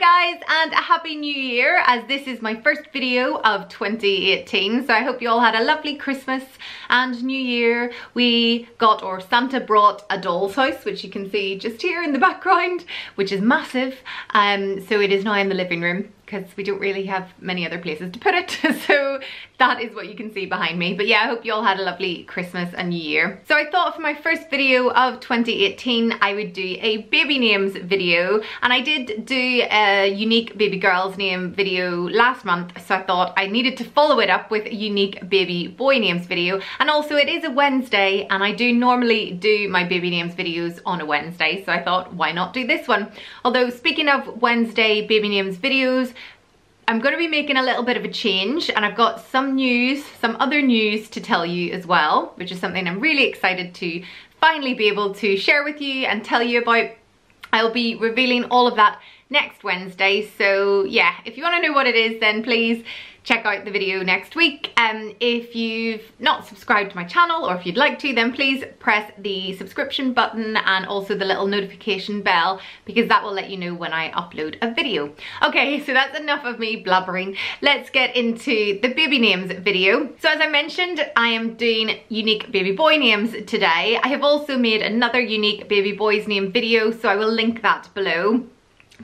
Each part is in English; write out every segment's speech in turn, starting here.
guys, and a happy new year, as this is my first video of 2018. So I hope you all had a lovely Christmas and New Year. We got, or Santa brought, a doll's house, which you can see just here in the background, which is massive. So it is now in the living room, because we don't really have many other places to put it. So that is what you can see behind me. But yeah, I hope you all had a lovely Christmas and New Year. So I thought for my first video of 2018, I would do a baby names video. And I did do a unique baby girl's name video last month. So I thought I needed to follow it up with a unique baby boy names video. And also it is a Wednesday, and I do normally do my baby names videos on a Wednesday. So I thought, why not do this one? Although speaking of Wednesday baby names videos, I'm going to be making a little bit of a change, and I've got some news, some other news to tell you as well, which is something I'm really excited to finally be able to share with you and tell you about. I'll be revealing all of that next Wednesday. So yeah, if you want to know what it is, then please check out the video next week. If you've not subscribed to my channel, or if you'd like to, then please press the subscription button and also the little notification bell, because that will let you know when I upload a video. Okay, so that's enough of me blabbering. Let's get into the baby names video. So as I mentioned, I am doing unique baby boy names today. I have also made another unique baby boy's name video, so I will link that below.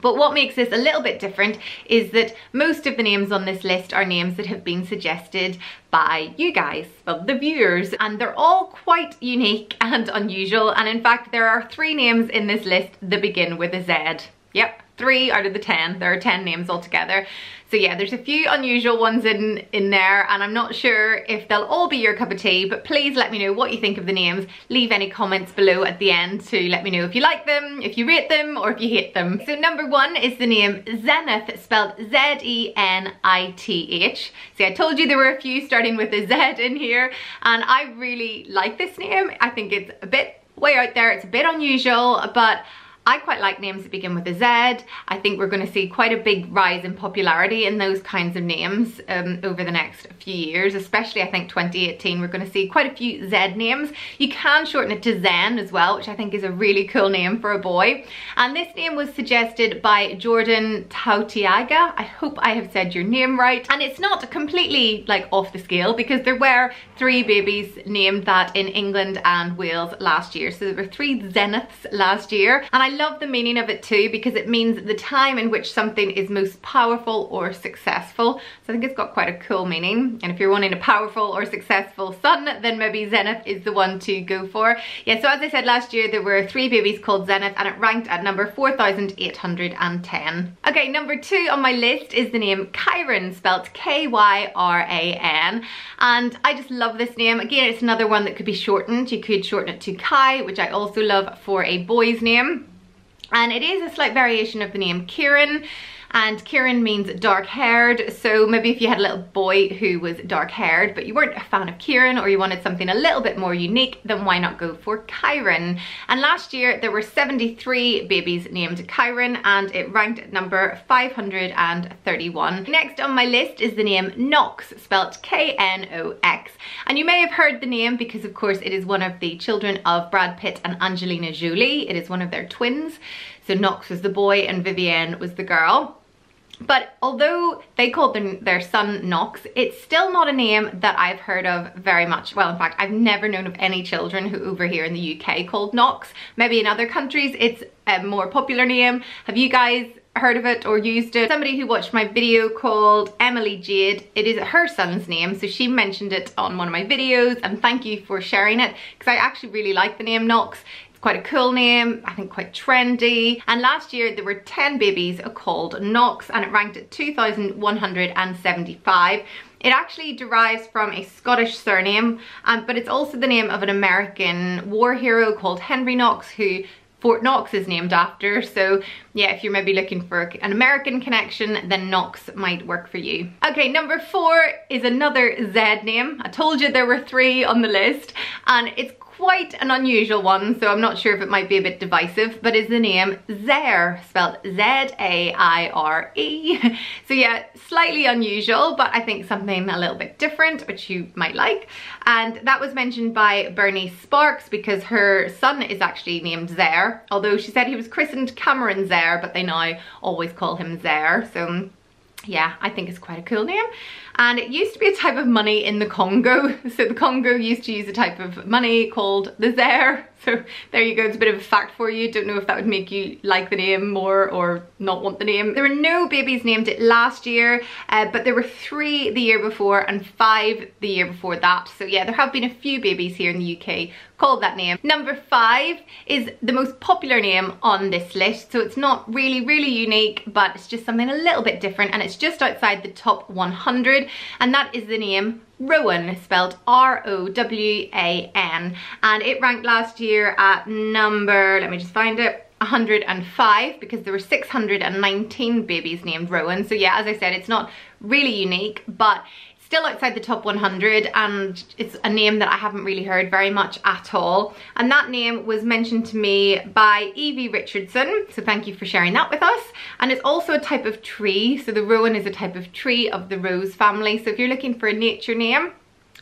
But what makes this a little bit different is that most of the names on this list are names that have been suggested by you guys, well, the viewers, and they're all quite unique and unusual. And in fact, there are 3 names in this list that begin with a Z. Yep, 3 out of the 10. There are 10 names altogether. So yeah, there's a few unusual ones in there, and I'm not sure if they'll all be your cup of tea, but please let me know what you think of the names. Leave any comments below at the end to let me know if you like them, if you rate them, or if you hate them. So number 1 is the name Zennith, spelled Z-E-N-I-T-H. See, I told you there were a few starting with a Z in here, and I really like this name. I think it's a bit way out there, it's a bit unusual, but I quite like names that begin with a Z. I think we're going to see quite a big rise in popularity in those kinds of names over the next few years, especially I think 2018, we're going to see quite a few Z names. You can shorten it to Zen as well, which I think is a really cool name for a boy. And this name was suggested by Jordan Tautiaga. I hope I have said your name right. And it's not completely like off the scale, because there were 3 babies named that in England and Wales last year. So there were 3 Zenniths last year. And I love the meaning of it too, because it means the time in which something is most powerful or successful. So I think it's got quite a cool meaning. And if you're wanting a powerful or successful son, then maybe Zennith is the one to go for. Yeah, so as I said, last year there were 3 babies called Zennith, and it ranked at number 4,810. Okay, number 2 on my list is the name Chiron, spelled K-Y-R-A-N. And I just love this name. Again, it's another one that could be shortened. You could shorten it to Kai, which I also love for a boy's name. And it is a slight variation of the name Chiron, and Chiron means dark-haired. So maybe if you had a little boy who was dark-haired, but you weren't a fan of Chiron, or you wanted something a little bit more unique, then why not go for Chiron? And last year there were 73 babies named Chiron, and it ranked at number 531. Next on my list is the name Knox, spelled K-N-O-X. And you may have heard the name because of course it is one of the children of Brad Pitt and Angelina Jolie. It is one of their twins. So Knox was the boy and Vivienne was the girl. But although they called their son Knox, it's still not a name that I've heard of very much. Well, in fact, I've never known of any children who over here in the UK called Knox. Maybe in other countries it's a more popular name. Have you guys heard of it or used it? Somebody who watched my video called Emily Jade, it is her son's name, so she mentioned it on one of my videos, and thank you for sharing it, because I actually really like the name Knox. Quite a cool name, I think quite trendy. And last year there were 10 babies called Knox, and it ranked at 2,175. It actually derives from a Scottish surname, but it's also the name of an American war hero called Henry Knox, who Fort Knox is named after. So yeah, if you're maybe looking for an American connection, then Knox might work for you. Okay, number 4 is another Z name. I told you there were 3 on the list, and it's quite an unusual one, so I'm not sure if it might be a bit divisive, but is the name Zaire, spelled Z-A-I-R-E. So yeah, slightly unusual, but I think something a little bit different, which you might like. And that was mentioned by Bernice Sparks because her son is actually named Zaire, although she said he was christened Cameron Zaire, but they now always call him Zaire. So yeah, I think it's quite a cool name. And it used to be a type of money in the Congo. So the Congo used to use a type of money called the Zaire. So there you go, it's a bit of a fact for you. Don't know if that would make you like the name more or not want the name. There were no babies named it last year, but there were 3 the year before and 5 the year before that. So yeah, there have been a few babies here in the UK called that name. Number 5 is the most popular name on this list. So it's not really unique, but it's just something a little bit different, and it's just outside the top 100, and that is the name Rowan, spelled R-O-W-A-N, and it ranked last year at number, let me just find it, 105, because there were 619 babies named Rowan. So yeah, as I said, it's not really unique, but still outside the top 100, and it's a name that I haven't really heard very much at all. And that name was mentioned to me by Evie Richardson, so thank you for sharing that with us. And it's also a type of tree, so the rowan is a type of tree of the rose family. So if you're looking for a nature name,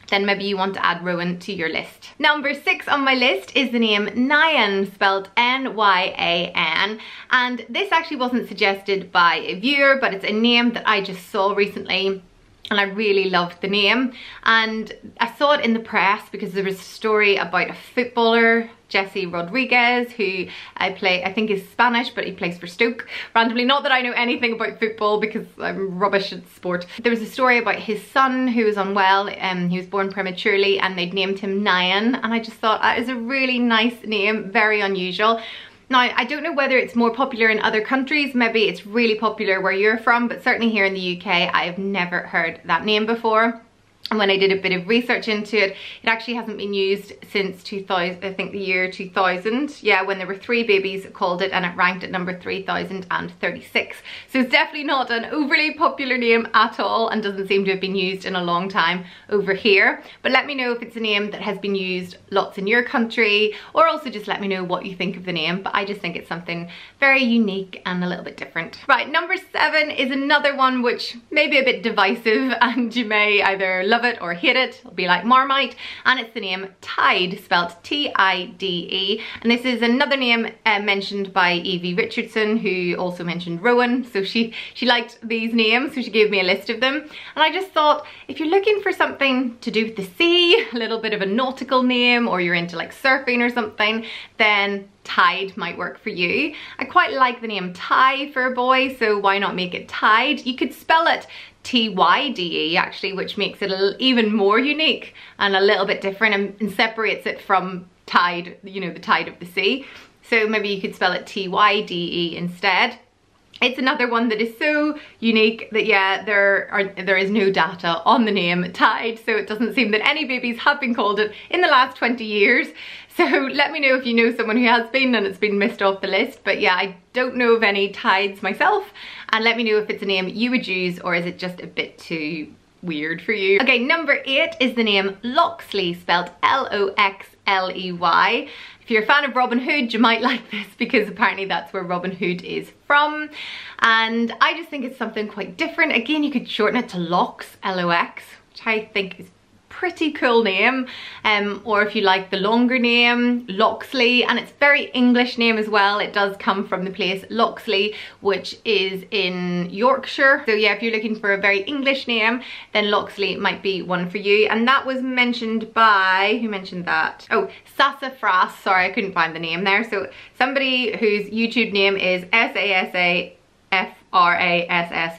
then maybe you want to add Rowan to your list. Number 6 on my list is the name Nyan, spelled N-Y-A-N. And this actually wasn't suggested by a viewer, but it's a name that I just saw recently, and I really loved the name. And I saw it in the press because there was a story about a footballer, Jesse Rodriguez, who I think is Spanish, but he plays for Stoke randomly. Not that I know anything about football because I'm rubbish at sport. There was a story about his son who was unwell, he was born prematurely, and they'd named him Nyan, and I just thought that is a really nice name, very unusual. Now, I don't know whether it's more popular in other countries, maybe it's really popular where you're from, but certainly here in the UK, I have never heard that name before. And when I did a bit of research into it, it actually hasn't been used since 2000, I think the year 2000. Yeah, when there were 3 babies called it, and it ranked at number 3036. So it's definitely not an overly popular name at all, and doesn't seem to have been used in a long time over here. But let me know if it's a name that has been used lots in your country, or also just let me know what you think of the name. But I just think it's something very unique and a little bit different. Right, number 7 is another one which may be a bit divisive, and you may either love it or hate it. It'll be like Marmite, and it's the name Tide, spelled T-I-D-E. And this is another name mentioned by Evie Richardson, who also mentioned Rowan. So she liked these names, so she gave me a list of them. And I just thought, if you're looking for something to do with the sea, a little bit of a nautical name, or you're into like surfing or something, then Tide might work for you. I quite like the name Ty for a boy, so why not make it Tide? You could spell it T-Y-D-E actually, which makes it even more unique and a little bit different, and separates it from tide, you know, the tide of the sea. So maybe you could spell it T-Y-D-E instead. It's another one that is so unique that yeah, there is no data on the name Tide, so it doesn't seem that any babies have been called it in the last 20 years. So let me know if you know someone who has been and it's been missed off the list. But yeah, I don't know of any Tides myself, and let me know if it's a name you would use, or is it just a bit too weird for you. Okay, number 8 is the name Locksley, spelled L-O-X-L-E-Y. If you're a fan of Robin Hood, you might like this because apparently that's where Robin Hood is from. And I just think it's something quite different. Again, you could shorten it to Lox, L-O-X, which I think is pretty cool name, or if you like the longer name, Locksley. And it's very English name as well. It does come from the place Locksley, which is in Yorkshire. So yeah, if you're looking for a very English name, then Locksley might be one for you. And that was mentioned by, who mentioned that? Oh, Sassafras, sorry, I couldn't find the name there. So somebody whose YouTube name is SASAFRASS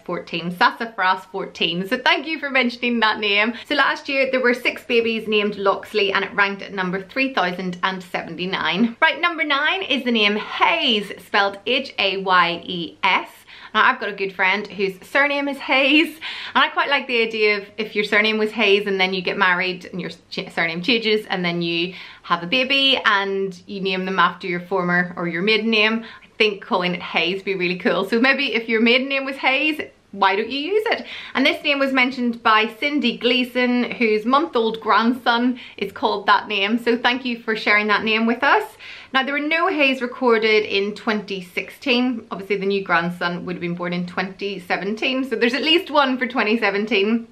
14, Sassafras 14. So thank you for mentioning that name. So last year there were 6 babies named Locksley, and it ranked at number 3079. Right, number 9 is the name Haze, spelled H-A-Y-E-S. Now, I've got a good friend whose surname is Haze, and I quite like the idea of if your surname was Haze and then you get married and your surname changes and then you have a baby and you name them after your former or your maiden name. I think calling it Haze would be really cool. So maybe if your maiden name was Haze, why don't you use it? And this name was mentioned by Cindy Gleason, whose month-old grandson is called that name. So thank you for sharing that name with us. Now, there were no Haze recorded in 2016. Obviously, the new grandson would have been born in 2017. So there's at least one for 2017.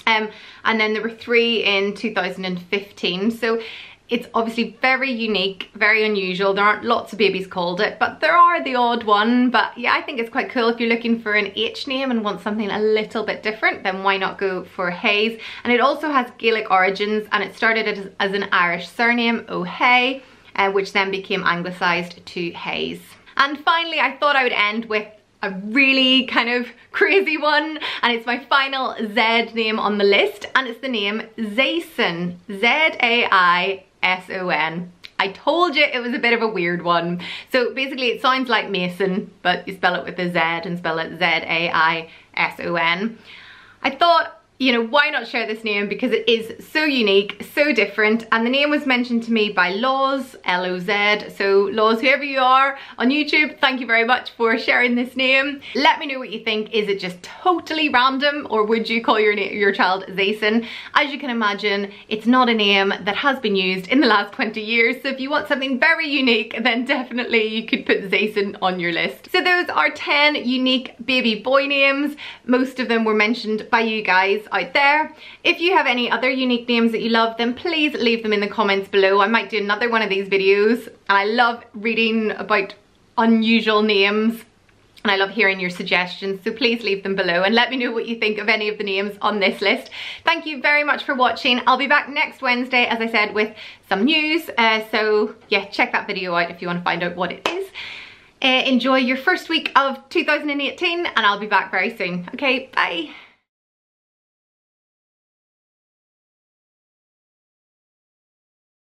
And then there were 3 in 2015. So it's obviously very unique, very unusual. There aren't lots of babies called it, but there are the odd one. But yeah, I think it's quite cool. If you're looking for an H name and want something a little bit different, then why not go for Haze? And it also has Gaelic origins, and it started as an Irish surname, O'Hay, which then became anglicised to Haze. And finally, I thought I would end with a really kind of crazy one, and it's my final Z name on the list, and it's the name Zaison, Z-A-I-S-O-N. I told you it was a bit of a weird one. So basically it sounds like Mason, but you spell it with a Z and spell it Z-A-I-S-O-N. I thought, you know, why not share this name, because it is so unique, so different, and the name was mentioned to me by Loz, L-O-Z. So Loz, whoever you are on YouTube, thank you very much for sharing this name. Let me know what you think. Is it just totally random, or would you call your child Zaison? As you can imagine, it's not a name that has been used in the last 20 years. So if you want something very unique, then definitely you could put Zaison on your list. So those are 10 unique baby boy names. Most of them were mentioned by you guys out there. If you have any other unique names that you love, then please leave them in the comments below. I might do another one of these videos, and I love reading about unusual names, and I love hearing your suggestions, so please leave them below and let me know what you think of any of the names on this list. Thank you very much for watching. I'll be back next Wednesday, as I said, with some news, so yeah, check that video out if you want to find out what it is. Enjoy your first week of 2018, and I'll be back very soon. Okay, bye.